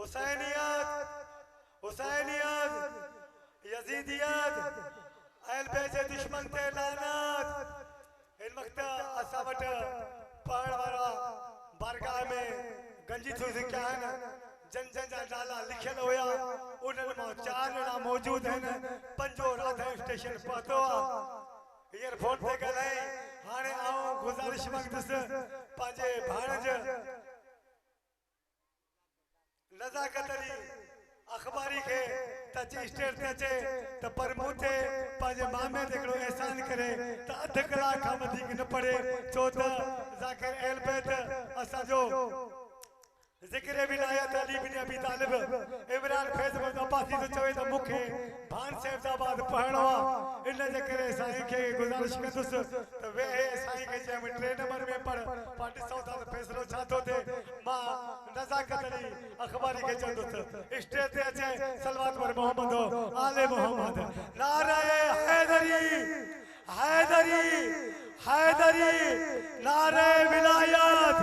हुसैनियत हुसैनियत यजीदियत अहल बैत जे दुश्मन ते लानत। इन वक्त असां वटि पढ़ण वारा बारगाह में गंजी थी सिखिया आहिनि जन जन जा नाला लिखियल हुया उन्हनि मां 4 ॼणा मौजूद आहिनि। पंजो राधा स्टेशन पहुतो आहे ईयरफोन ते ॻाल्हाई। हाणे आऊं गुज़ारिश मंदुसि पंहिंजे भाणज नज़ाकत अली अखबारी के तची स्टेट ते अचे त पर मूं ते पंहिंजे मामे ते हिकिड़ो एहसान करे त अध कलाक खां वधीक न पढ़े छो त ज़ाकिर अहल बैत असांजो ज़िक्र विलायत अली बिन अबी तालिब इमरान फैज़ अब्बासी तो चवे त मूंखे भान सैफाबाद पढ़णो आहे। इन जे करे साईं खे गुज़ारिश कंदुसि त वे साईं खे चयो 3 नंबर में पढ़ पाण ॾिसूं था त फ़ैसिलो छा थो थिए। मां नज़ाकत अली अखबारी खे चवंदुसि स्टेज ते अचे सलवात पर मोहम्मद आले मोहम्मद नारे हैदरी हैदरी हैदरी नारे विलायत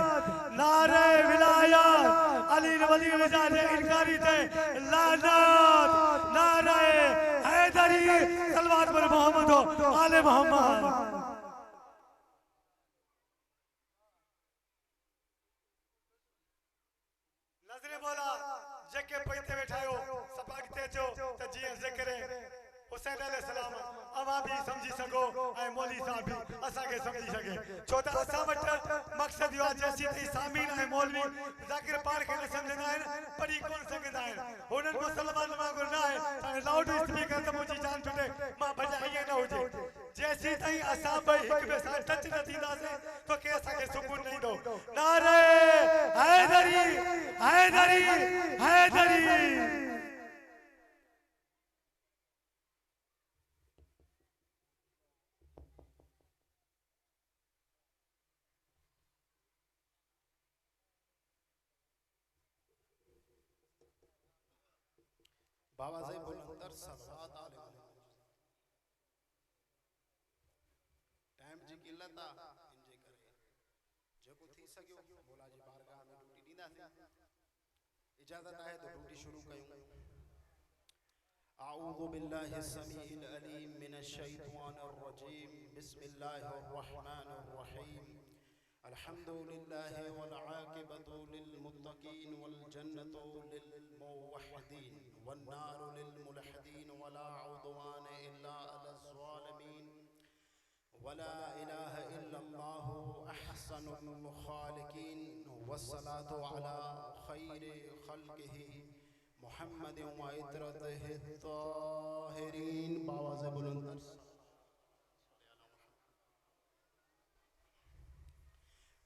नारे विलायत अली वली रजा जे इनकारी ते लानत नारे हैदरी सलवात पर मोहम्मद आले मोहम्मद। नजरे बोला जेके पैते वेठायो सभा अॻिते अचो त जीअं ज़िक्र हुसैन अलैहिस्सलाम अवां भी समझी सको ऐं मौली साहब भी असां के समझी सके छो त असां वट मकसद यो जैसी थी सामीन ऐं मौलवी ज़ाकिर पाण खे न समझंदा आहिनि पढ़ी कोन सघंदा आहिनि हुननि मुसलमान वांगुरु न आहे लाउड स्पीकर त मुंहिंजी जान छुटे मां भॼा ईअं न हुजे जैसी ताईं असां ॿई हिक ॿिए सां टच न थींदासीं तो के असांखे सुकून न ईंदो। नारे हैदरी हैदरी हैदरी। बाबा से बुलंदर सलवात आले टाइम जी किल्लत आ इनजे करे जेको थी सकियो मौला जी बारगाह में ड्यूटी ॾींदासीं। इजाजत आहे तो ड्यूटी शुरू कयूं। अऊज़ु बिल्लाहि समीइल अलीम मिनश शैतानिर रजीम बिस्मिल्लाहिर रहमानिर रहीम अल्हम्दुलिल्लाहि वल आक़िबतु लिल मुत्तक़ीन वल जन्नतु लिल मुवह्हिदीन वन नारु लिल मुलहिदीन वला उद्वान इल्ला अलल ज़ालिमीन वला इलाहा इल्लल्लाहु अहसनुल खालिकीन वस्सलातु अला खैरि खल्क़िही मुहम्मद व इतरतिहि ताहिरीन। बावाज़ बुलंद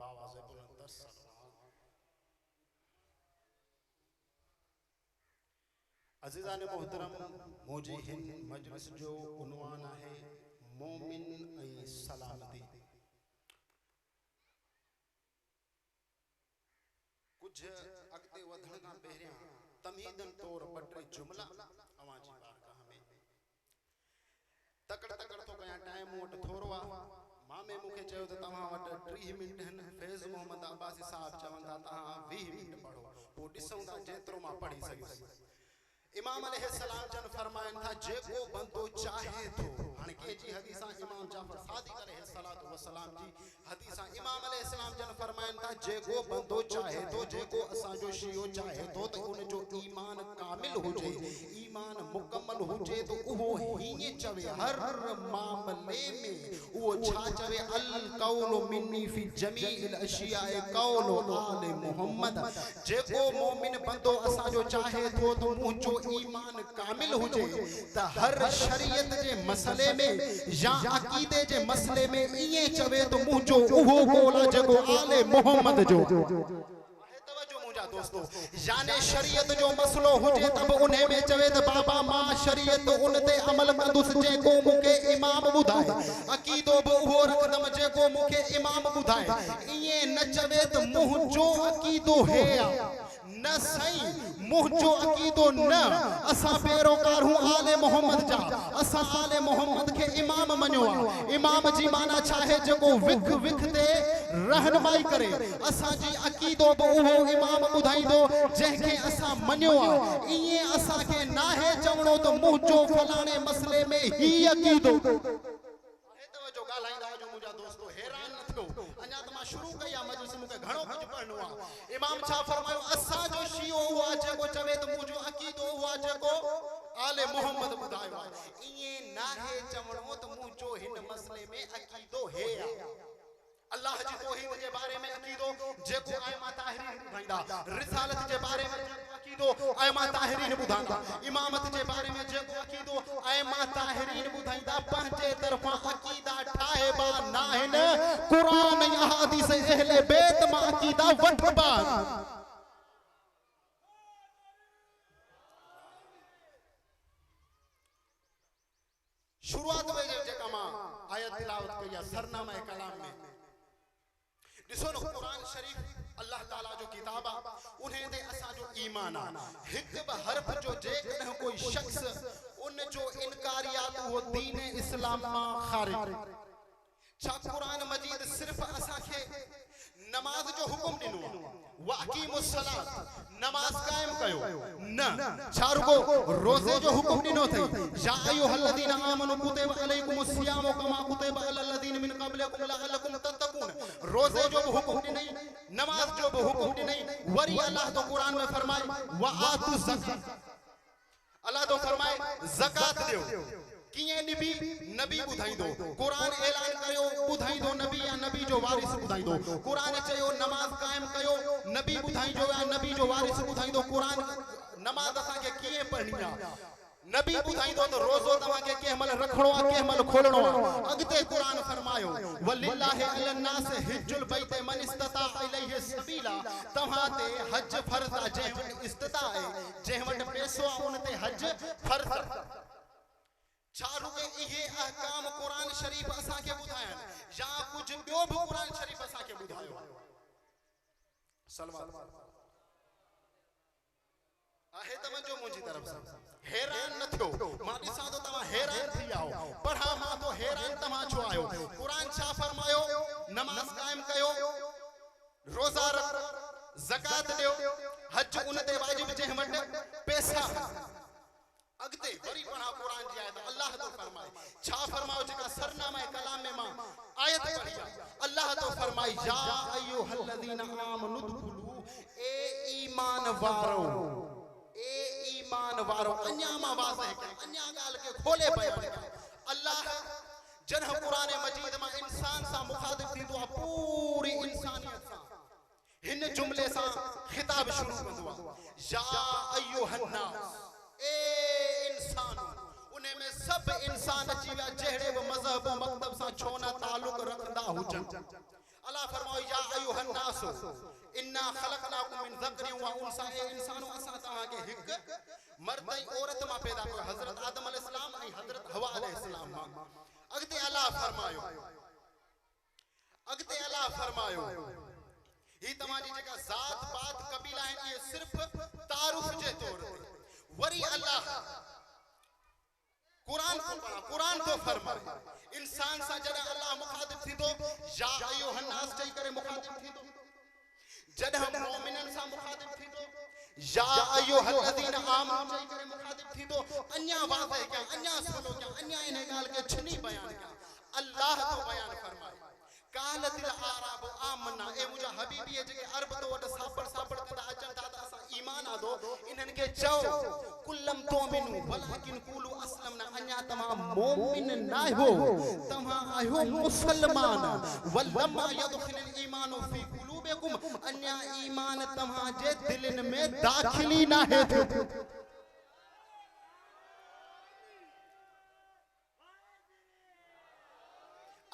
बावाज़ बुलंद अज़ीज़ान मोहतरम मौजी हिंद मजलिस जो उन्वान है मोमिन ऐं सलामती। कुछ अगते वधण खां पहिरियां तमहीदन तौर ॿ 3 जुमला अवां जी बारगाह में तकड़ तकड़ तो कया टाइम वट थोरो आ। मामे मूंखे चयो त तव्हां वटि 30 मिंट आहिनि। फैज़ मोहम्मद अब्बासी साहब चवनि था तव्हां 20 मिंट पढ़ो पोइ ॾिसूं था जेतिरो मां पढ़ी सघियुसि। इमाम अलैहिस्सलाम जन फरमाइन था जेको बंदो चाहे तो हाणे के जी हदीसा इमाम जाफर सादिक अलैहिस्सलातु वस्सलाम जी हदीसा इमाम अलैहिस्सलाम जन फरमाइन था जेको बंदो चाहे तो जेको असा जो शियो चाहे तो उन जो ईमान कामिल हुजे ईमान मुकम्मल हुजे तो वो हीए चवे हर मामले में वो छा चवे अल कौलु मिन्नी फी जमील अशिया कौलु आले मोहम्मद। जेको मोमिन बंदो असा जो चाहे तो मुंजो ईमान कामिल हुजे त हर शरीयत जे मसले में या अकीदे जे मसले में इए चवे तो मुंजो उहो कोला जेको आले मोहम्मद जो। तवज्जो मुंजा दोस्तों याने शरीयत जो मसलो हुजे तब उन्हें में चवे त बाबा मां शरीयत उन ते अमल कंदुस जेको मुके इमाम बुधाए अकीदो बो उहो रखदम जेको मुके इमाम बुधाए। इए न चवे त मुंजो अकीदो है न सही मुंहिंजो अक़ीदो न असां पैरोकार हूं आले मोहम्मद जा असां आले मोहम्मद खे इमाम मञो आहे इमाम जी माना छा आहे जेको विख विख ते रहनुमाई करे असां जी अक़ीदो बि उहो इमाम ॿुधाईंदो जंहिंखे असां मञियो आहे ईअं असां खे नाहे चवणो त मुंहिंजो फलाणे मसले में ही अक़ीदो जो ॻाल्हाईंदा जो मुंहिंजा दोस्तो हैरान न थियो अञा त मां शुरू कई आहे मजलिस मूंखे घणो कुझु पढ़णो आहे इमाम छा फरमायो असांजो शियो हुआ जेको चवे त मुंहिंजो अक़ीदो हुआ जेको आले मोहम्मद ॿुधायो आहे ईअं नाहे चवणो त मुंहिंजो हिन मसले में अक़ीदो हे आहे अल्लाह जी तौहीद जे बारे में अक़ीदो जेको आयमा ताहिरीन ॿुधाईंदा रिसालत जे बारे में अक़ीदो आयमा ताहिरीन ॿुधाईंदा इमामत जे बारे में जेको अक़ीदो आयमा ताहिरीन ॿुधाईंदा पंहिंजे तरफ़ां अक़ीदा ठाहिबा नाहिनि क़ुरान या हदीस अहले बैत मां अक़ीदा वठबा शुरुआत में जेका मां आयत तिलावत कई आहे सरनामा कलाम में ॾिसो न क़ुरान शरीफ़ अल्लाह ताला जो किताब आहे उन्हें ते असांजो ईमान आहे हिकु बि हर्फ जो जेकॾहिं कोई शख़्स उन जो इनकारियात उहो दीन इस्लाम मां ख़ारिज छा क़ुरान मजीद सिर्फ़ असांखे नमाज जो हुकुम ॾिनो आहे वाक़ीमुस सलात नमाज कायम कयो न छा रुगो रोज़े जो हुकुम ॾिनो अथई या अय्युहल्लज़ीना आमनू कुतिबा अलैकुमुस सियामु कमा कुतिबा अलल लज़ीना मिन क़ब्लिकुम लअल्लकुम तत्तकून रोज़े जो भी हुकुम ॾिनई नमाज जो भी हुकुम ॾिनई वरी अल्लाह तो कुरान में फरमाए व आतु ज़कात अल्लाह तो फरमाए ज़कात दियो किए नबी ॿुधाईंदो क़ुरान ऐलान कयो ॿुधाईंदो नबी या नबी जो वारिस ॿुधाईंदो क़ुरान चयो नमाज कायम कयो नबी ॿुधाईंदो या नबी जो वारिस ॿुधाईंदो क़ुरान नमाज असांखे कीअं पढ़णी आहे नबी ॿुधाईंदो त रोज़ो तव्हांखे कंहिं महिल रखणो आहे कंहिं महिल खोलणो आहे अॻिते क़ुरान फरमायो वलिल्लाहि अलन्नास हिज्जुल बैत मन इस्तता इलैहि सबीला तव्हां ते हज फर्ज़ आहे जंहिं वटि इस्तता आहे जंहिं वटि पैसो आहे उन ते हज फर्ज़ आहे छा रुके इहे अहकाम कुरान शरीफ असांखे ॿुधायनि या कुझु ॿियो बि कुरान शरीफ असांखे ॿुधायो सलवात आहे तवजो मुंहिंजी तरफ़ सां हैरान न थियो मां ॾिसां थो तव्हां हैरान थी आओ पर हा मां तो हैरान तव्हां छो आयो कुरान छा फरमायो नमाज कायम कयो रोज़ा रख ज़कात ॾियो हज उन ते वाजिब जंहिं वटि पैसा अगते वरी पढ़ा कुरान जी आयत अल्लाह तो फरमाए छा फरमाओ जेका सरनामा कलाम में मां आयत पढ़ी अल्लाह तो फरमाए या अय्युहल्लज़ीना आमनु दुखुलू ए ईमान वारो अन्या मां वाज़ह कया अन्या गाल के खोले बयान कया अल्लाह जन कुरान मजीद में इंसान सा मुखातिब थींदो आहे पूरी इंसानियत सां हिन जुमले सां खिताब शुरू कंदो आहे या अय्युहन्नास ए इंसान उन्हें में सब इंसान अची विया जहिड़े बि मज़हब मकतब सां छो न ताल्लुक रखंदा हुजनि अल्लाह फरमायो या अय्युहन नास इन्ना खलकनाकुम मिन ज़करिन व उन्सा ए इंसानो असां तव्हांखे हिकु मर्द ऐं औरत मां पैदा कयो हज़रत आदम अलैहिस्सलाम ऐं हज़रत हवा अलैहिस्सलाम मां अॻिते अल्लाह फरमायो ही तव्हांजी जेका ज़ात पात कबीला आहिनि इहे सिर्फ़ तारुफ जे तौर ते वरी अल्लाह कुरान तो फरमाए इंसान सा जॾहिं अल्लाह मुखातिब थींदो या अय्युहन नास चई करे मुखातिब थींदो जॾहिं मोमिनन सां मुखातिब थींदो या अय्युहल्लज़ीना आमनु चई करे मुखातिब थींदो अन्या वाज़ह क्या अन्या सुनो क्या अन्या इन ॻाल्हि खे छनी बयान क्या अल्लाह तो बयान फरमाए कालतिल आराब आमना ए मुजा हबीबी जेके अरब तो वट सापड़ कंदा अचन था त असां ईमान आदो इन्हनि खे चओ कुल्लम तोमिनु वलाकिन कुलू असलमना अन्या तमाम मोमिन ना हो तमा आयो मुसलमान वलमा यदखिल ईमानु फी कुलूबिकुम अन्या ईमान तमा जे दिलन में दाखिली ना है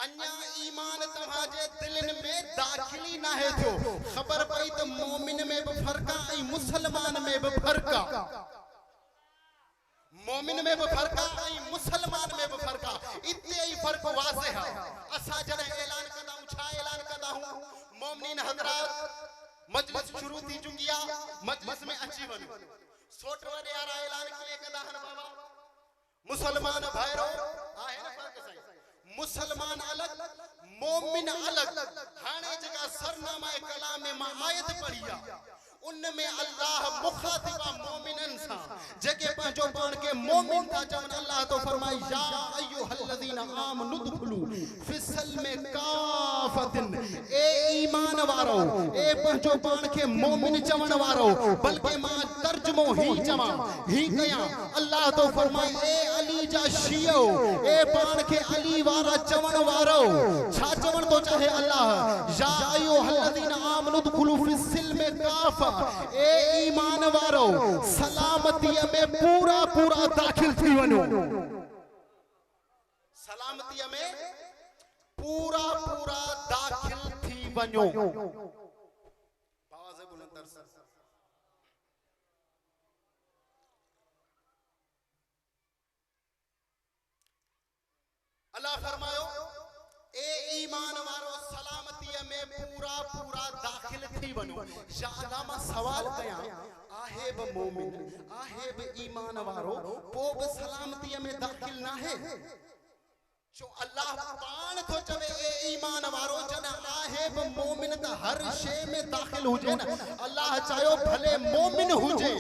अन्या ईमान तव्हांजे दिलनि में दाखिली ना है थियो खबर पई त मोमिन में भी फर्क है मुसलमान में भी फर्क है मोमिन में भी फर्क है मुसलमान में भी फर्क है इतने ही फर्क वाज़ेह है असा जने ऐलान कंदा छा ऐलान कंदा हूं मोमिन हजरात मजलिस शुरू थी चुकी आहे मजलिस में अची वञो सोट वडे यार ऐलान किए कंदा हन बाबा मुसलमान भाइरो आहे न फर्क साईं मुसलमान अलग मोमिन अलग हाणे जका सरनामा कलाम में मां आयत पढ़ी आ उनमें अल्लाह मुखातिबा मोमिनन सा जेके पंजो पान के मोमिन था चवन अल्लाह तो फरमाई या अय्युहल्लज़ीना आमनु दुखुलू फिसल में काफतिन ए ईमान वारो ए पंजो पान के मोमिन चवन वारो बल्कि मां तर्जुमो ही चवा ही कया अल्लाह तो फरमाई ए अली जा शियो ए पान के अली वारा चवन वारो छा चवन तो चाहे अल्लाह या अय्युहल्लज़ीना आमनु दुखुलू फिसल में काफा ए ईमान वारो सलामती में पूरा पूरा दाखिल थी वनो सलामती में पूरा पूरा दाखिल थी वनो आवाज बुलंद सर अल्लाह फरमायो ए ईमान वारो सलामती में पूरा पूरा दाखिल थी वनो या अल्लाह सवाल कया आहे ब मोमिन आहे ब ईमान वारो पो ब सलामती में दाखिल ना है जो अल्लाह पान तो चवे ए ईमान वारो जना आहे ब मोमिन त हर शे में दाखिल हुजे ना अल्लाह चायो भले मोमिन हुजे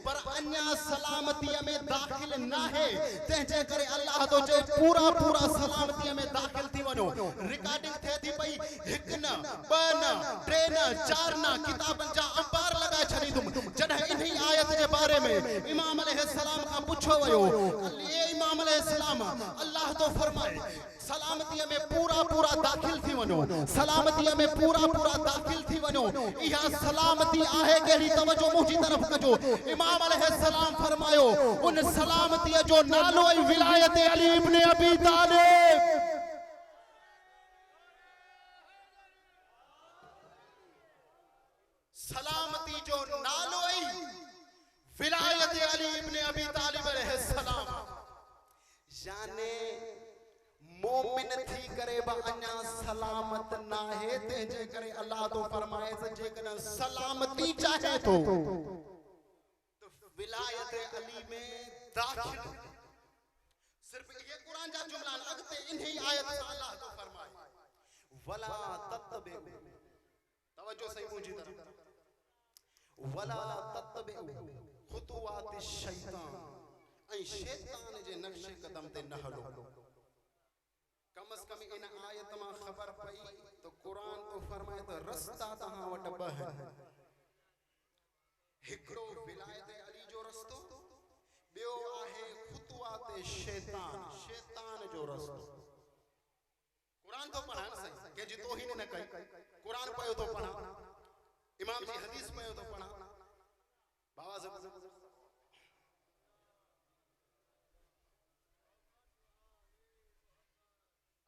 पर अन्या सलामती में दाखिल ना है तेजे करे अल्लाह तो जे पूरा पूरा सलामती में दाखिल थी वनो रिकॉर्डिंग थे थी पई हिक न ब न टे न चार न किताबन जा अंबार लगा छनी तुम जडे इन्ही आयत के बारे में इमाम अलैहिस्सलाम का पूछो वयो ए इमाम अलैहिस्सलाम अल्लाह तो फरमाए सलामती में पूरा पूरा दाखिल थी वनो सलामती में पूरा पूरा दाखिल थी वनो यह सलामती आहे केड़ी तवज्जो मुजी तरफ कजो इमाम अलैहिस्सलाम फरमायो उन सलामती जो नालो विलायत अली इब्न अबी तालिब सलामती जो नालो विलायत अली इब्न अबी तालिब अलैहिस्सलाम जाने मोमिन थी करे बा अन्या सलामत ना है तेजे करे अल्लाह तो फरमाए जे कन सलामती चाहे तो विलायत अली में दाखिल सिर्फ ये कुरान जा जुमला लगते इन्हीं आयत से अल्लाह तो फरमाए वला तत्बे तवज्जो सही मुझी तरफ वला तत्बे खुतुवात शैतान ऐ शैतान जे नक्शे कदम ते न हलो कम अज कम इन आयत में खबर पई तो कुरान तो फरमाए तो रास्ता तहां वट बह हिकड़ो विलायत अली जो रस्तो बियो आहे खुतुवात शैतान शैतान जो रस्तो कुरान तो पढ़ा सही के जी तोहीन न कई कुरान पयो तो पढ़ा इमाम जी हदीस पयो तो पढ़ा बाबा जब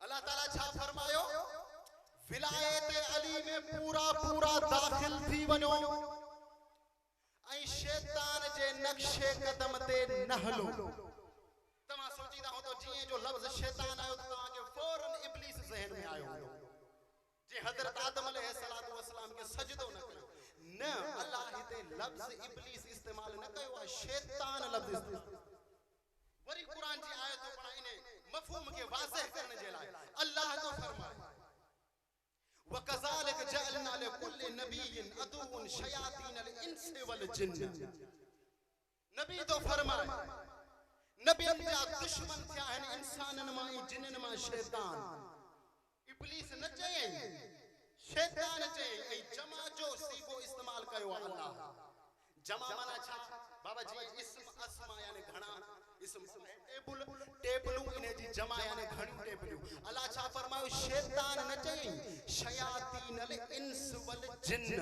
अल्लाह ताला छा फरमायो विलायत अली में पूरा पूरा दाखिल थी वनो ऐ शैतान जे नक्शे कदम ते न हलो तमा सोचीदा हो तो जिए जो लफ्ज शैतान आयो तो तमा के फौरन इब्लिस जहन में आयो जे हजरत आदम अलैहिस्सलातु वस्सलाम के सजदो न कयो न अल्लाह हिते लफ्ज इब्लिस इस्तेमाल न कयो शैतान लफ्ज वरी कुरान जी आयत पढ़ा इने मफहूम के वाज़ह करने जे लाए अल्लाह तो फरमाए वकज़ालिक जअलना लिकुल्लि नबिय्यिन अदुव्वन शयातीनल इंसि वल जिन्न नबी तो फरमाए नबियन जा दुश्मन थिया हन इंसानन मा जिन्न मा शैतान इब्लिस न चए शैतान चए ए जमा जो सीबो इस्तेमाल कयो अल्लाह जमा माना छा बाबा जी इस्म अस्मा यानी घणा इस्म टेबलू इने जी जमा यानी घणी टेबलू अल्लाह छा फरमायो शैतान न चई शयातीनल इंस वल जिन्न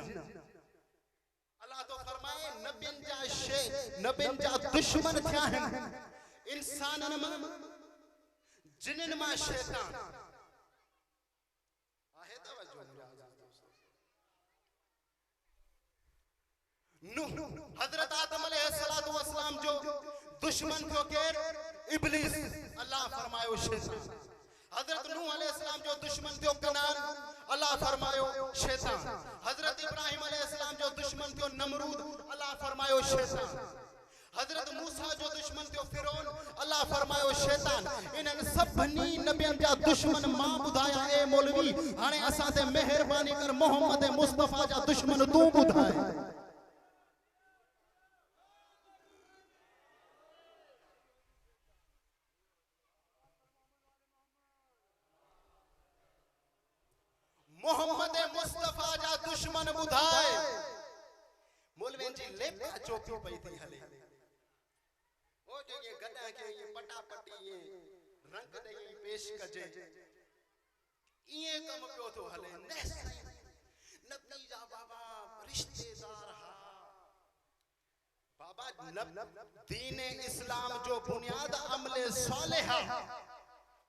अल्लाह तो फरमाए नबियन जा दुश्मन थिया हन इंसानन मा जिन्न मा शैतान आहे तवज्जो नूह हजरत आदम अलैहिस्सलातु वस्सलाम जो दुश्मन को के इब्लिस अल्लाह फरमायो शैतान हजरत नूह अलैहिस्सलाम जो दुश्मन थियो कनान, अल्लाह फरमायो शैतान। हजरत इब्राहिम अलैहिस्सलाम जो दुश्मन थियो नमरूद, अल्लाह फरमायो शैतान। हजरत मूसा जो दुश्मन थियो फिरौन, अल्लाह फरमायो शैतान। इन्हनि सभिनी नबियनि जा दुश्मन मां ॿुधाया ए मौलवी। हाणे असां ते महिरबानी कर मोहम्मद मुस्तफा जा दुश्मन तूं ॿुधाए। मोहम्मद मुस्तफा जा दुश्मन ॿुधाए। मौलवियुनि जी लेपा चोपी पई थी हले। ओ जो ये गदा के ये पटापटी ये रंग दे ये पेश कजे, ये कम पियो तो हले। नबी जा बाबा रिश्तेदार हा बाबा। दीन इस्लाम जो बुनियाद अमले सालिहा।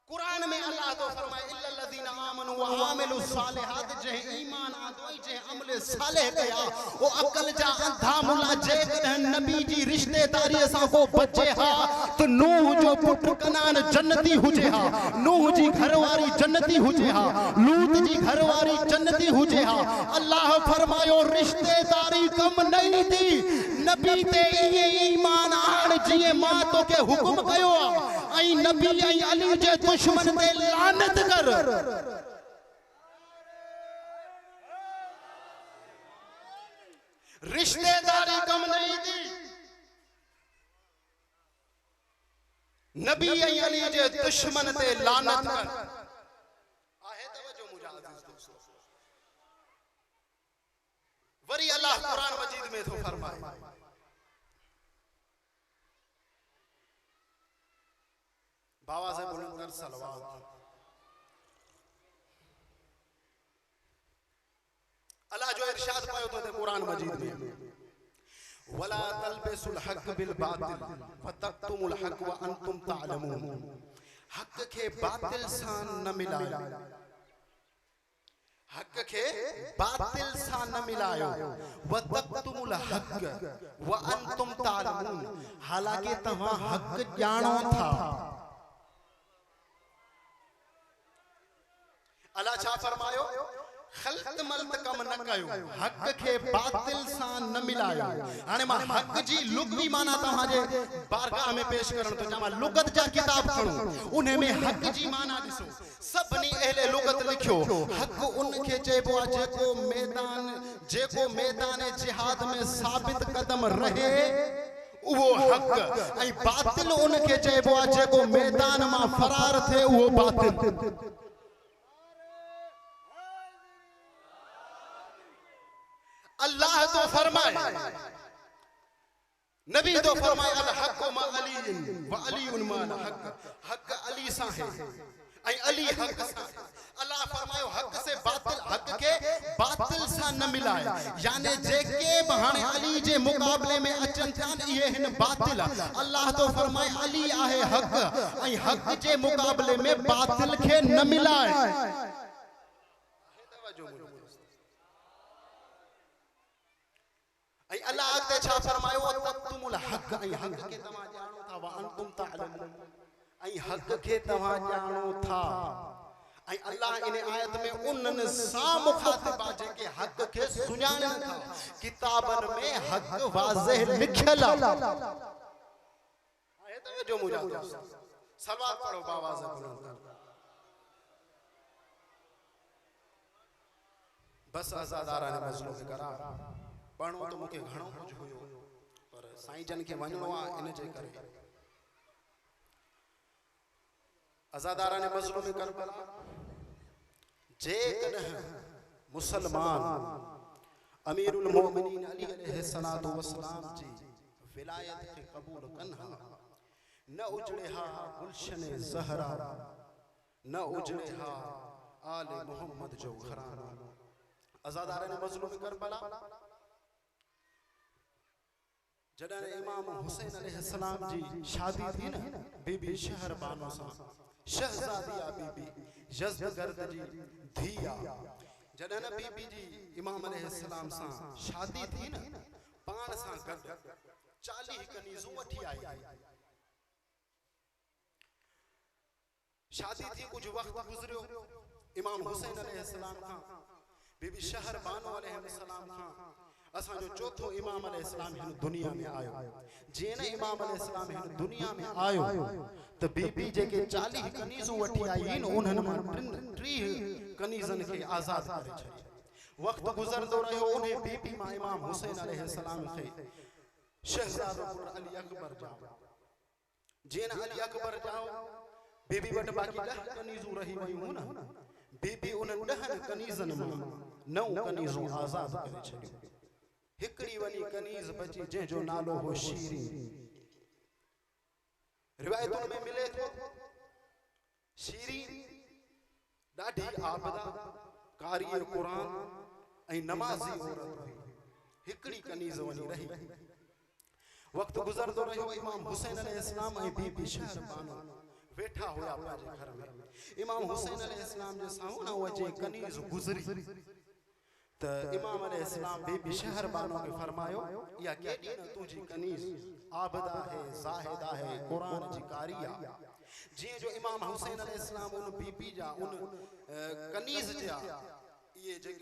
कुरान में अल्लाह तो फरमाए इल्लल्लज़ीना आमनु व आमिलुस सालिहात, जे ईमान आदोई जे अमले सालिह कया ओ अकल जा अंधा मुला जे कदन नबी जी रिश्तेदारी सां को बचे हा तो नूह जो पुट कनान जन्नती हुजे हा, नूह जी घरवारी जन्नती हुजे हा, लूत जी घरवारी जन्नती हुजे हा। अल्लाह फरमायो रिश्तेदारी कम नहीं थी, नबी ते ये ईमान आण जिए मां तो के हुक्म कयो आई नबी आई अली जे दुश्मन ते लानत कर। रिश्तेदारी कम नहीं थी, नबी आई अली जे दुश्मन ते लानत कर। आहे तवज्जो मुझा अजीज दोस्तों। वरी अल्लाह कुरान मजीद में तो फरमाए बाबा से बुलंद सलवात। अल्लाह जो इरशाद पायो तो कुरान मजीद में वला तलबिसुल हक बिल बातिल फतक्तुमुल हक व अंतुम तालमून। हक के बातिल सां न मिलायो, हक के बातिल सां न मिलायो। व तक्तुमुल हक व अंतुम तालमून, हालांकि तव्हां हक ॼाणो था। अल्लाह छा फरमायो खल्त मल्त कम न कयो, हक के बातिल सां न मिलायो। हाणे मां हक जी लुगवी माना तव्हां जे बारगाह में पेश करण तो चाहां। लुगत जा किताब खणो, उन्हें में हक जी माना ॾिसो। सभनी अहले लुगत लिखियो हक उन खे चइबो आहे जेको मैदान जिहाद में साबित कदम रहे वो हक। ऐं बातिल उन खे चइबो आहे जेको मैदान मां फरार थे वो बातिल। अल्लाह तो फरमाए, नबी तो फरमाए अल हक मा अली व अली मा हक। हक अली सा है ऐं अली हक सा। अल्लाह फरमायो हक से बातिल, हक के बातिल सा न मिलाए। यानी जेके हाणे अली जे मुकाबले में अचन था ये हिन बातिल। अल्लाह तो फरमाए अली आहे हक ऐं हक जे मुकाबले में बातिल के न मिलाए। अल्लाह अॻिते छा फरमायो तक्तुमुल हक, ऐं हक के तव्हां ॼाणो था व अंतुम तालमून, ऐं हक के तव्हां ॼाणो था। ऐं अल्लाह इन आयत में उन्हनि सां मुखातिब आहे जेके हक के सुञाणनि था। किताबनि में हक वाज़िह लिखियल आहे। तवज्जो मुझा सलवात पढ़ो बाबा से बुलंद। बस आज़ादाराने मज़लूम के करा पढ़ो तो मुके घणो कुछ हुयो पर साईं जन के वणो आ इन जे करे। आज़ादाराने मज़लूम करबला जे कदह मुसलमान अमीरुल मोमिनीन अली अलैहिस्सलातु वस्सलाम जी विलायत के कबूल कन्हा न उजड़ेहा गुलशन ज़हरा न उजड़ेहा आले मोहम्मद जो घराना। आज़ादाराने मज़लूम करबला जडन इमाम हुसैन अलैहिस्सलाम जी शादी थी न बीबी शहरबानो सा शहजादिया बीबी यज़दगर्द जी धिया। जडन बीबी जी इमाम अलैहिस्सलाम सा शादी थी न पाण सा गड 40 कनीज़ू वठी आई। शादी थी कुछ वक्त गुजरियो इमाम हुसैन अलैहिस्सलाम खां बीबी शहर बानो अलैहिस्सलाम खां असा जो चौथो इमाम अलैहिस्सलाम हिन दुनिया में आयो जे न इमाम अलैहिस्सलाम हिन दुनिया में आयो तो बीबी जेके 40 कनीज़ू वठी आई इन उन्हन मां 30 कनीज़न के आजाद करे छडी वक्त गुजरदो रहियो उन्हें बीबी मां इमाम हुसैन अलैहिस्सलाम खे शहजादो अली अकबर जाओ जे न अली अकबर जाओ बीबी वट बाकी 10 कनीज़ू रही वयूं न बीबी उन 10 कनीज़न मां 9 कनीज़ू आजाद करे छडियो हिकड़ी वनी कनीज बची जंहिंजो नालो हो शीरी रिवायतुन में मिले थो शीरी ॾाढी आबदा कारी कुरान ऐं नमाज़ी औरत हुई हिकड़ी कनीज वनी रही वक्त गुजरदो रहियो इमाम हुसैन अलैहिस्सलाम ऐं बीबी शहर बानो वेठा हुआ पंहिंजे घर में इमाम हुसैन अलैहिस्सलाम जे सामने वजे कनीज गुजरी त इमाम अलैहिस्सलाम बीबी शहर बानो के फरमायो या केडी न तुझी कनीज आबदा है जाहिदा है कुरान जी कारिया जे जो इमाम हुसैन अलैहिस्सलाम उन बीबी जा उन कनीज जा ये जे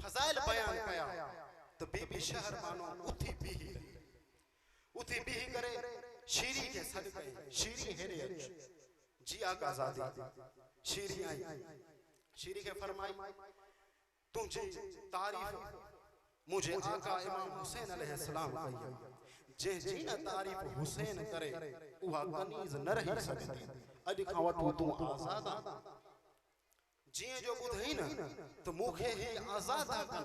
फजाइल बयान कया तो बीबी शहर बानो उथी बीही करे शीरी के सदके शीरी हेरे जी आका आजादी शीरी आई शीरी के फरमाई तुझे तारीफ मुझे आका इमाम हुसैन अलैहिस्सलाम कही जे जी न तारीफ हुसैन करे उहा कनीज न रही सकती अज खां वठो तू आजाद जी जो बुधई न तो मुखे ही आजाद कर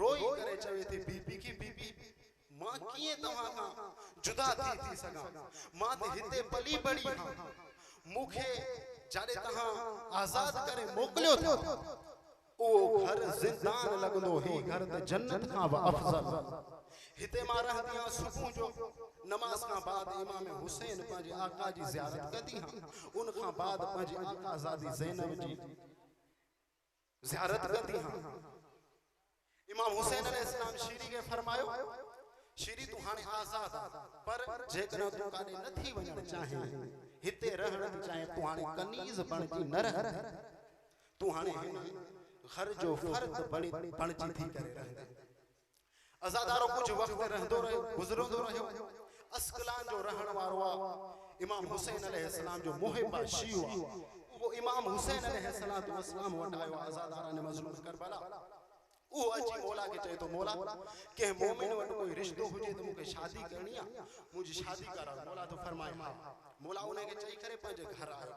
रोई करे चवे थी बीबी की बीबी मां किए तवा का जुदा थी सगा मां ते हिते पली बड़ी हां मुखे जाने तहा आजाद करे मोकलियो था ओ घर जिंदान लगदो ही घर ते जन्नत का व अफजल हिते मां रहदियां सुबह जो नमाज का बाद इमाम हुसैन पांजे आका जी ज़ियारत कदी हां उन का बाद पांजे आका आजादी ज़ैनब जी ज़ियारत कदी हां इमाम हुसैन अलैहिस्सलाम शीरी के फरमायो शीरी तू हाने आजाद पर जेकर तू काने नथी वणन चाहे हिते रहण चाहे तू हाने कनीज बणजी न रह तू हाने घर जो फर्द बड़ी बणजी थी करे रहंदे आजादारो कुछ वक्त रहंदो रहियो गुजरंदो रहियो अस्कलान जो रहण वारो इमाम हुसैन अलैहिस्सलाम जो मुहिबा शीवा वो इमाम हुसैन अलैहिस्सलाम वट आयो आजादारा ने मजलूम करबला ओ अची मौला के चए तो मौला के मोमिन वट कोई रिश्तो हुजे तो मुके शादी करनी आ मुझे शादी करा मौला तो फरमाए हां मौला उन्हें के चई करे पंहिंजे घर आयो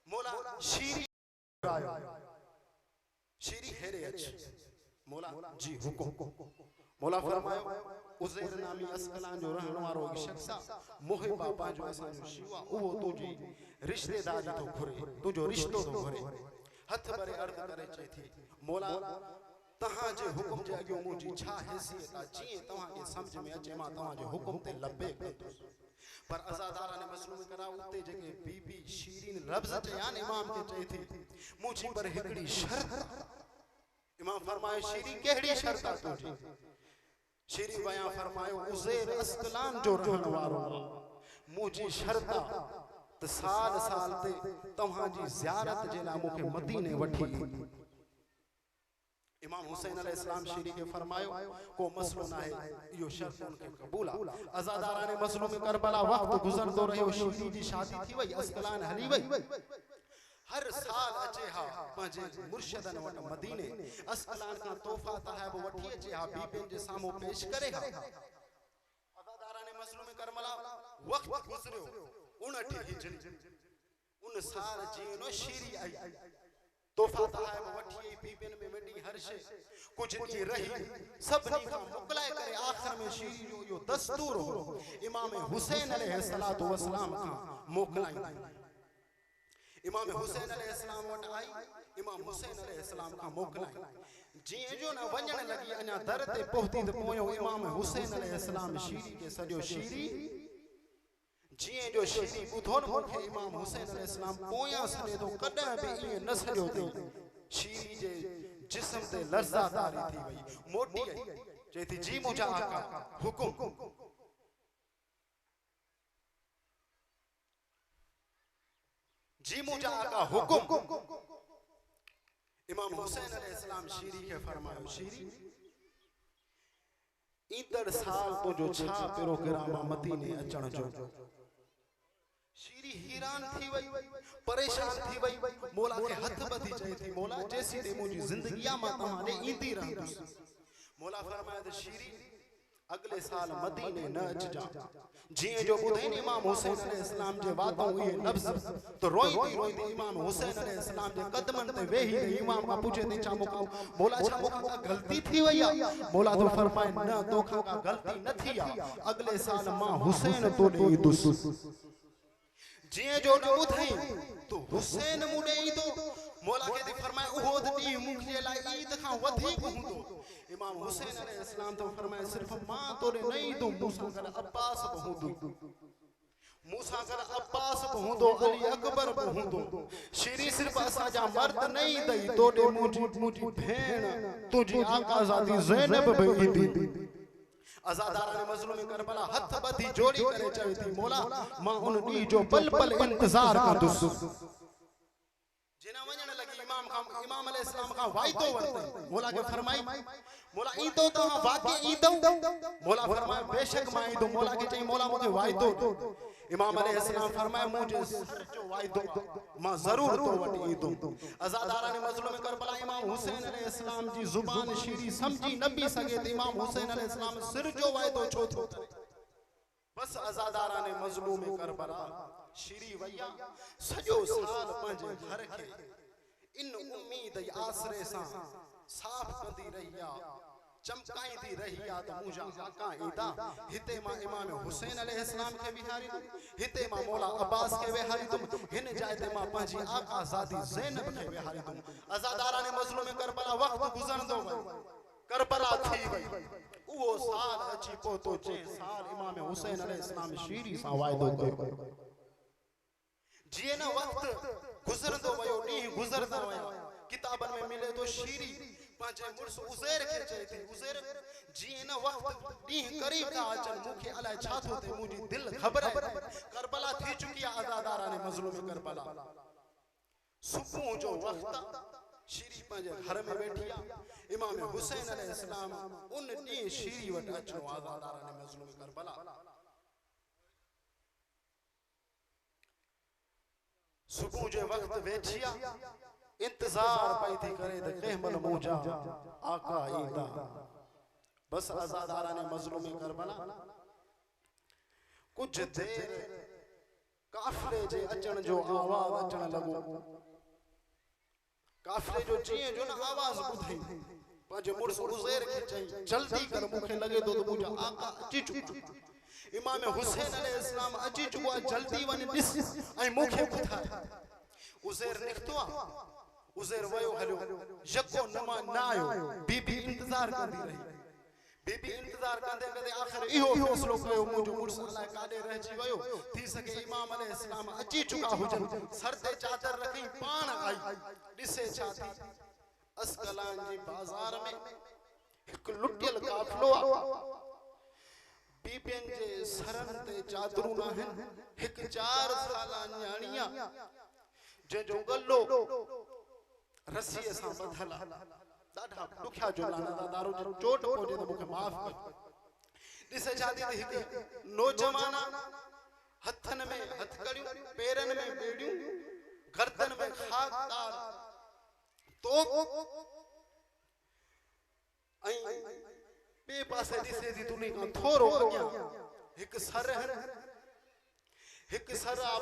मौला शीरी आयो शीरी हेरे अच मौला जी हुकुम मौला फरमायो उज़ैर नामी अस्कलान जो रहण वारो शख्सा मुहिबा पांजो असा जो शिवा वो तुजी रिश्तेदारी तो घुरे तुजो रिश्तो तो घुरे हथ भरे अर्ज करे चई थी मौला तहां जे हुकुम जे अगो मुजी छा हैसियत आ जी तहां के समझ में अचे मां तहां जे हुकुम ते लबे कंदो पर अजादारा ने मसलूम करा उते जेके बीबी शीरीन लफ्ज चयान इमाम के चई थी मुजी पर हिकड़ी शर्त इमाम फरमाए शीरी केड़ी शर्त आ तुजी शीरी बयां फरमायो उज़ैर अस्कलान जो रहण वारो मुजी शर्त त साल साल ते तहां जी ज़ियारत जे ला मुके मदीने वठी इमाम हुसैन अलैहिस्सलाम शीरी के फरमायो को मसलो ना है यो शर्त उनके कबूल आ आजादारा ने मसलो में करबला वक्त गुजरदो रहियो शीरी जी शादी थी वई अस्कलान हली वई हर साल अचे हा पंहिंजे मुर्शिदन वट मदीने अस्कलान का तोहफा तहब वठी अचे हा बीबिन जे सामो पेश करे हा अदादारा ने मसलो में करमला वक्त गुजरियो 59 हिजरी उन साल जी नो शीरी आई तोहफा तहब वठी बीबिन में वडी हर शे कुछ दी रही सब नी का मुकलाए करे आखिर में शीरी जो यो दस्तूर हो इमाम हुसैन अलैहिस्सलातु वस्सलाम का मोकलाई इमाम हुसैन अलैहिस्सलाम वट आई इमाम हुसैन अलैहिस्सलाम का मोकलाई जी जो न वणन लगी अना दर ते पहुती त पोयो इमाम हुसैन अलैहिस्सलाम शीरी के सजो शीरी जी जो शीरी बुधो न मुखे इमाम हुसैन अलैहिस्सलाम पोया सने तो कदा भी ये न सजो थे शीरी जे जिस्म ते लर्ज़ादारी थी वई मोटी आई चेती जी मुझा आका हुकुम जी मुझा आका हुकुम इमाम हुसैन अलैहिस्सलाम शीरी के फरमायो शीरी ईंदड़ साल तो जो छा प्रोग्राम मदीने अचण जो शीरी हैरान थी वई परेशान थी वई मौला के हथ बधी चई थी मौला जैसी दे मुजी जिंदगी मा तमाने ईंदी रहंदुस मौला फरमाया त शीरी अगले साल मदीने न अच जा जिए जो बुधैन इमाम हुसैन अलैहिस्सलाम जे वातों हुए लफ्ज तो रोईंदी इमाम हुसैन अलैहिस्सलाम जे कदमन ते वेही इमाम का पूछे थे छा मुका मौला छा मुका गलती थी वया मौला तो फरमाए न तोखा का गलती न थी अगले साल मां हुसैन तो दे दुस जिए जो न बुधई तो हुसैन मुडे तो मौला के दी फरमाए उहो दी मुखे ला ईद का वधिक हुंदो इमाम हुसैन अलैहिस्सलाम तो फरमाए सिर्फ मां तोरे नहीं तो मूसा कर अब्बास बहुदो मूसा कर अब्बास बहुदो अली अकबर बहुदो शीरी सिर्फ असा जा मर्द नहीं दई तोडे मुजी भेण तुजी आका ज़ादी ज़ैनब बेईंदी आजादारा ने मजलूम करबला हथ बधी जोड़ी करे चई थी मौला मां उन दी जो पल पल इंतजार कंदुस जिना वणन लगी इमाम अलैहिस्सलाम का वायदो वरते मौला के फरमाई मौला ई तो ता वाकई ई दो मौला फरमाए बेशक मां ई दो मौला के चई मौला मुझे वायदो इमाम अलैहिस्सलाम फरमाए मुझे सर जो वायदो मां जरूर तो वटी ई दो आजादारा ने मजलूम करबला इमाम हुसैन अलैहिस्सलाम जी जुबान शीरी समझी नबी सके त इमाम हुसैन अलैहिस्सलाम सिर जो वायदो छो थो बस आजादारा ने मजलूम करबला शीरी वया सजो साल पंजे घर के इन उम्मीद आसरे सा साफ कंदी रहिया चमकाईंदी रहिया त मुजा आका ईदा हिते मां इमाम हुसैन अलैहिस्सलाम के बिहारी हिते मां मौला अब्बास के बिहारी तुम हिन जाय ते मां पांजी आका ज़ादी ज़ैनब के बिहारी तुम आजादारा ने मजलूम करबला वक्त गुजरंदो करबला थी वई वो साल अची पोतो जे साल इमाम हुसैन अलैहिस्सलाम शीरी सा वायदो कयो जिए न वक्त गुजरंदो वयो नी गुजरदा वया किताबन में मिले तो शीरी पांचे मुर्स उज़ैर के चई थी उज़ैर जिए न वक्त नी करीब था अचन मुखे अलाए छा थो ते मुजी दिल खबर करबला थी चुकी आजादारा ने मजलूम करबला सुबह जो वक्त शीरी पांजे घर में बैठिया इमाम हुसैन अलैहिस्सलाम उन नी शीरी वट अचो आजादारा ने मजलूम करबला सुबह जे वक्त वेठिया इंतजार पई थी करे त कहमल मुजा आका ईदा बस आजादारा ने मजलूम करबला कुछ देर काफिले जे अचण जो आवाज अचण लगो काफिले जो जिए जो न आवाज बुधई पांजे मुर्स उज़ैर के चई जल्दी कर मुखे लगे तो मुजा आका अची चुका इमाम हुसैन अलैहिस्सलाम अची चुका जल्दी वन दिस ऐ मुखे बुधा उज़ैर निकतो उज़ैर वयो हलो यको नमा ना आयो बीबी इंतजार कंदी रही बीबी इंतजार कंदे कंदे आखिर इहो फैसलो कयो मुजो मुर्स अल्लाह काडे रहजी वयो थी सके इमाम अलैहिस्सलाम अची चुका हुजन सर ते चादर रखी पान आई दिसे छाती अस्कलान जी बाजार में एक लुटियल काफिलो बीबियन जे सरन ते चादरू ना है एक 4 साला न्याणिया जे जो गल्लो रस्सी सा बधला दाढा दुखिया जो लाना दारू जो चोट पहुंचे तो मुखे माफ कर दिसे जाती थी एक नौजवाना हथन में हथकड़ियों पैरन में बेड़ियों गर्दन में खाकदार तो आई बे पासे दिसे थी तुनी का थोरो अग्या एक सर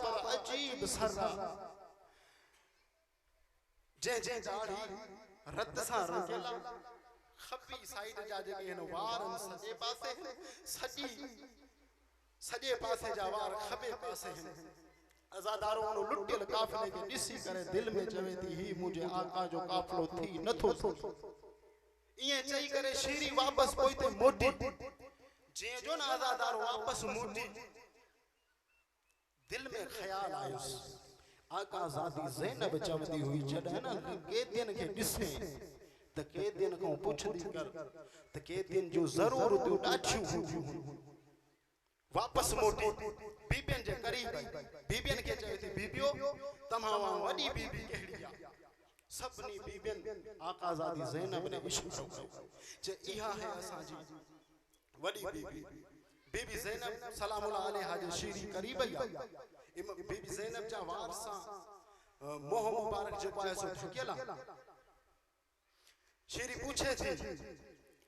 पर अजीब सर जे जे दाढ़ी रत सा रंगेला खब्बी साइड जा जे के वार सजे पासे सजे पासे जा वार खबे पासे हैं आजादारों नो लुटियल काफिले के दिसी करे दिल में चवे थी ही मुझे आका जो काफिलो थी नथो ये चई करे शीरी वापस पोइते मोटी जे जो न आजादार वापस मोटी दिल में ख्याल आयो आका ज़ादी ज़ैनब चवदी हुई जॾहिं न कैदियन के दिसे त कैदियन को पुछदी कर त कैदियन जो जरूर तू डाछियूं हुंदियूं वापस मोटी बीबियन जे करीब बीबियन के चई थी बीबियो तमाम वडी बीबी कहड़ी आ सबनी बीबियन आकाजादी ज़ैनब ने इशारो कयो जे इहा है असा जी वडी बीबी बीबी ज़ैनब सलामुल्लाह अलैहा जे शीरी करीब आई बीबी ज़ैनब जा वारसा मोह मुबारक जो पाए सो ठकियला शीरी पूछे थी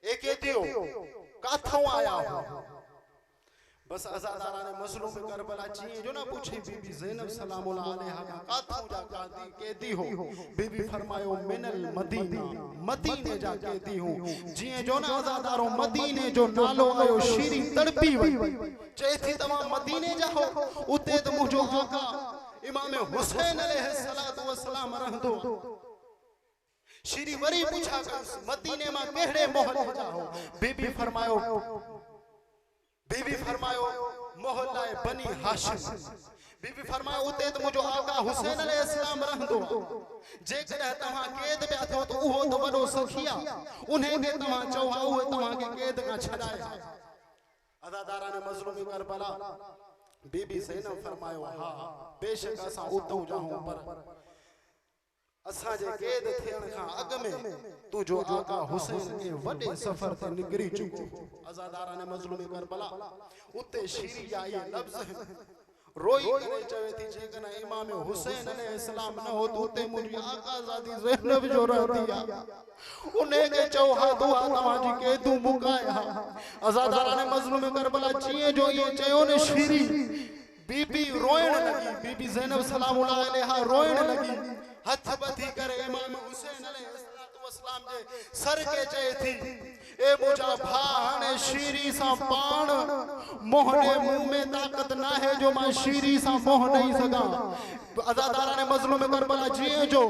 एके दियो काथों आया हो बस अज़ादारा ने मजलूम करबला चीए जो ना पूछी बीबी ज़ैनब सलामुल्लाह अलैहा का काथों जा कादी केदी हो बीबी फरमायो मिनल मदीना मदीने जा केदी हूं जिए जो ना अज़ादारो मदीने जो नालो आयो शीरी तड़पी वई चए थी तमा मदीने जा हो उते तो मुजो आका इमाम हुसैन अलैहिस्सलातु वस्सलाम रहंदो शीरी वरी पूछा कर मदीने में केड़े मोहल्ले जा हो बीबी फरमायो मोहल्ला बनी हाशिम बीबी फरमायो उते तो मुजो आका हुसैन अलैहिस्सलाम रहंदो जे कदे तमा कैद पे थो तो उहो तो वडो सखिया उन्हें के तमा चौहा उहे तमा के कैद का छडाया अज़ादारा ने मजलूमी करबला बीबी ज़ैनब फरमायो हां बेशक असा उतो जाऊं पर असा जे कैद थियण का अग में तू जो आका हुसैन के वडे सफर ते निगरी चुको अज़ादारा ने मजलूमी करबला उते शीरी जा ये लफ्ज रोई करे चवे थी जे कना इमाम हुसैन अलैहिस्सलाम न हो तो उते मुजी आका ज़ादी ज़ैनब जो रहती आ उन्हें के चौहा दुआ तमाजी के तू मुकाया अज़ादारा ने मजलूमी करबला चीए जो ये चयो ने शीरी बीबी रोयण लगी बीबी ज़ैनब सलामुल्लाह अलैहा रोयण लगी हथ बधी करे इमाम हुसैन अलैहिस्सलाम जे सर के चए थी ए मुजा भाणे शीरी सा पाण मोहने मुंह में ताकत ना है जो मां शीरी सा मोह नहीं सका अज़ादारा ने मजलूम करबला जिए जो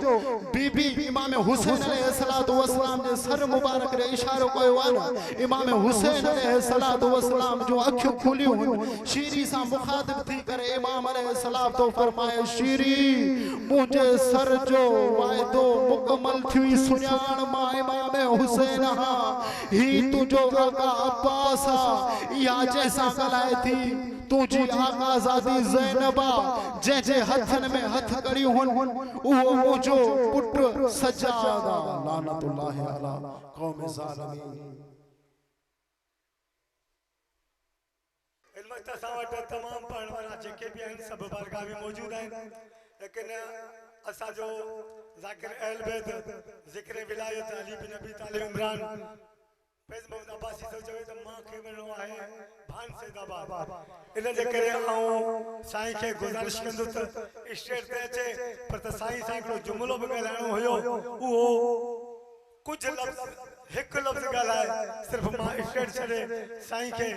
बीबी इमाम हुसैन अलैहिस्सलातु वस्सलाम जे सर मुबारक रे इशारो कयो वाला इमाम हुसैन अलैहिस्सलातु वस्सलाम जो अखियों खुली हुई शीरी सा मुखातिब थी करे इमाम अलैहिस्सलाम तो फरमाए शीरी मुझे सर जो वायदो मुकम्मल थी सुजान मां इमाम हुसैन हा ही तुझो आका अब्बास या जैसा कलाए थी तुझी आका ज़ादी ज़ैनबा जे जे हथन में हथ करी हुन उहो मुझो पुट सजादा लानतुल्लाह अला कौम ज़ालिमीन इल्मत सावट तमाम पढ़ण वाला जेके भी आहिनि सब बारगाह में मौजूद आहिनि लेकिन असा जो ज़ाकिर अहल बैत ज़िक्र विलायत अली बिन अबी तालिब इमरान फैज़ मोहम्मद अब्बासी तो चवे त मां के वणो आहे भान सैदाबाद इन जे करे आऊं साईं के गुजारिश कंदो त स्टेज ते अचे पर त साईं साईं को जुमलो भी ॻाल्हाइणो हुयो उहो कुछ लफ्ज़ हिक लफ्ज़ ॻाल्हाए सिर्फ मां स्टेज छॾे साईं के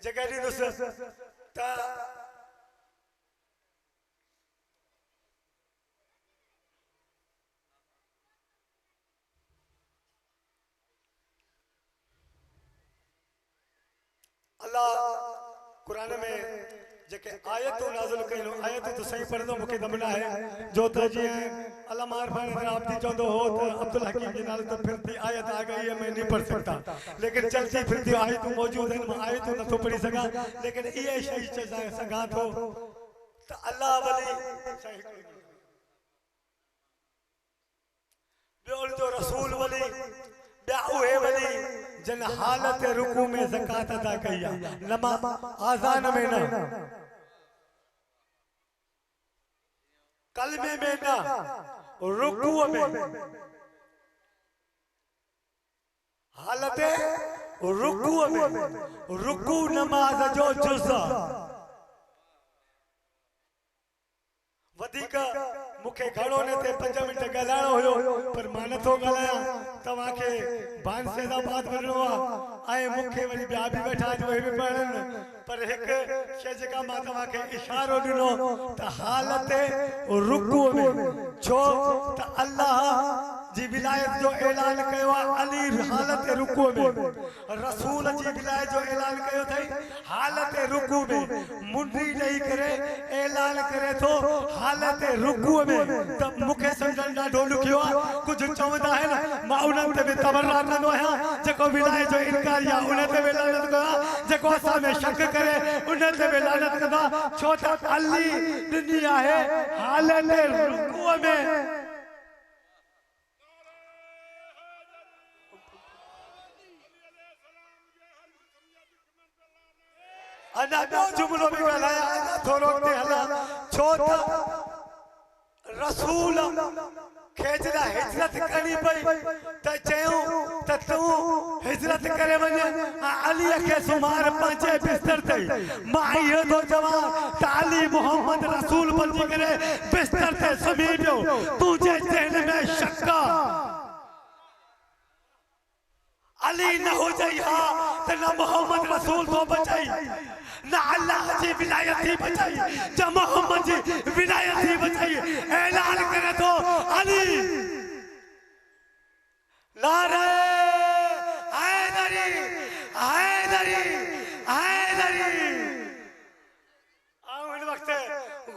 जगह ॾींदुसि त अल्लाह कुरान में जेके आयतों नाज़िल कयो आयत तो सही पढ़ंदो मूंखे दमना है जो त जी अल्लामा अरफान आपती चंदो हो तो अब्दुल हकीम के नाल तो फिरती आयत आ गई है मैं नहीं पढ़ सकता लेकिन चलती फिरती आयत मौजूद है मैं आयत न तो पढ़ी सका लेकिन ये शई सगा तो अल्लाह वली ॿियो जो रसूल वली ॿिया उहे वली जन हालत रुकू में ज़कात अदा कई नमाज आज़ान में न कलमे में न रुकू में हालत रुकू में रुकू नमाज जो जुज़ वधिक मुखे घणो ने ते 5 मिनट ॻाल्हाइणो हुयो पर मां नथो ॻाल्हायां तव्हां खे बान सैदाबाद वञणो आहे मुखे वरी ॿिया बि वेठा आहिनि उहे बि पढ़नि पर हिकु शइ जेका मां तव्हां खे इशारो ॾिनो त हालत रुकू में छो त अल्लाह जी विलायत जो ऐलान कयो अली हालत रुकू में रसूल जी विलायत जो ऐलान कयो थई हालत रुकू में मुंडी नहीं करे ऐलान करे तो हालत रुकू में तब मुखे समझण ॾाढो ॾुखियो आहे कुछ चवंदा आहिनि मां उन्हनि ते बि तबर्रा कंदो आहियां जेको विलायत जो इनकार या उन ते बि लानत कंदो जेको असां में शक करे उन ते बि लानत कंदो छो त अली ॾिनी आहे हालत रुकू में अना ॿियो जुमिलो बि ॻाल्हायां अञा थोरो अॻिते हलां छो त रसूल खे जॾहिं हिजरत करणी पई त चयूं त तूं हिजरत करे वञ अलीअ खे सुम्हार पंहिंजे बिस्तर ते मां इहो थो चवां त अली मोहम्मद रसूल बणिजी करे बिस्तर ते सुम्ही पियो तुंहिंजे ज़हन में शक अली न हो जाई हा त न मोहम्मद रसूल तो बचाई न अल्लाह जी विलायत ही बचाई ज मोहम्मद जी विलायत ही बचाई ऐलान करे तो अली नारे हैदरी हैदरी हैदरी आओ इन वक्त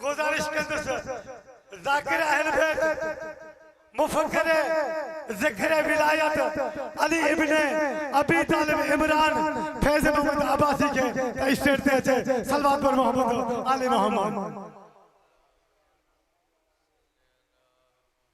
गुजारिश कंदुसि ज़ाकिर अहल बैत मुफक्किर ज़िक्र विलायत अली इब्न अबी तालिब इमरान फैज़ मोहम्मद अब्बासी के स्टेज ते अचे सलवात पर मोहम्मद आले मोहम्मद